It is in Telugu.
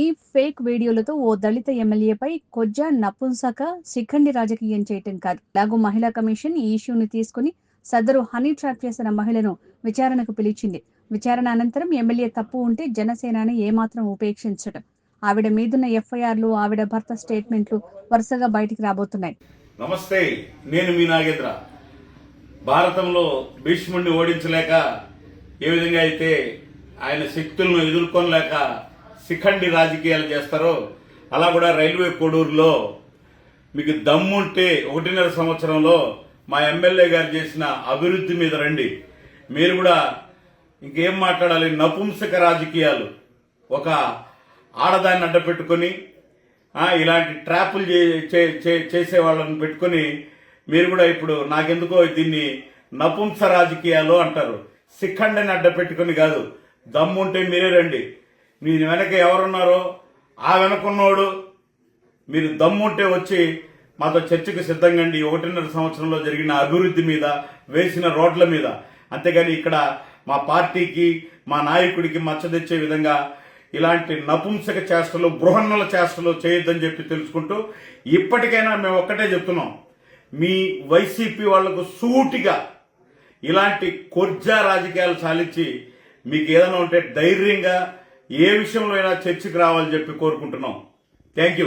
డీప్ ఫేక్ వీడియోలతో ఓ దళిత ఎమ్మెల్యేపై కొజ్జా నపుంసక శిఖండి రాజకీయం చేయటం కాదు. లాగు మహిళా కమిషన్ ఈ ఇష్యూని తీసుకుని సదరు హనీ ట్రాప్ చేసిన మహిళను విచారణకు పిలిచింది. విచారణ అనంతరం ఎమ్మెల్యే తప్పు ఉంటే జనసేనాని ఏమాత్రం ఉపేక్షించడం. ఆవిడ మీదున్న ఎఫ్ఐఆర్లు, ఆవిడ భర్త స్టేట్మెంట్లు వరుసగా బయటికి రాబోతున్నాయి. నమస్తే, నేను మీ నాగేంద్ర. భారతంలో భీష్ముడిని ఓడించలేక ఏ విధంగా అయితే ఆయన శక్తులను ఎదుర్కొనలేక శిఖండి రాజకీయాలు చేస్తారో అలా కూడా రైల్వే కోడూరులో మీకు దమ్ముంటే 1.5 సంవత్సరంలో మా ఎమ్మెల్యే గారు చేసిన అభివృద్ధి మీద రండి. మీరు కూడా ఇంకేం మాట్లాడాలి? నపుంసక రాజకీయాలు, ఒక ఆడదాన్ని అడ్డపెట్టుకొని ఇలాంటి ట్రాపులు చేసే వాళ్ళని పెట్టుకొని మీరు కూడా ఇప్పుడు నాకెందుకో దీన్ని నపుంస రాజకీయాలు అంటారు. శిఖండిని అడ్డపెట్టుకొని కాదు, దమ్ముంటే మీరే రండి. మీ వెనక ఎవరున్నారో ఆ వెనకున్నోడు మీరు దమ్ముంటే వచ్చి మాతో చర్చకు సిద్ధంగండి. 1.5 సంవత్సరంలో జరిగిన అభివృద్ధి మీద, వేసిన రోడ్ల మీద. అంతేగాని ఇక్కడ మా పార్టీకి, మా నాయకుడికి మచ్చ తెచ్చే విధంగా ఇలాంటి నపుంసక చేష్టలు, బృహన్నల చేష్టలు చేయొద్దని చెప్పి తెలుసుకుంటూ ఇప్పటికైనా మేము ఒక్కటే చెప్తున్నాం, మీ వైసీపీ వాళ్లకు సూటిగా ఇలాంటి కొజ్జా రాజకీయాలు సాలించి మీకు ఏదైనా ఉంటే ధైర్యంగా ఏ విషయంలో అయినా చర్చకు రావాలని చెప్పి కోరుకుంటున్నాం. Thank you.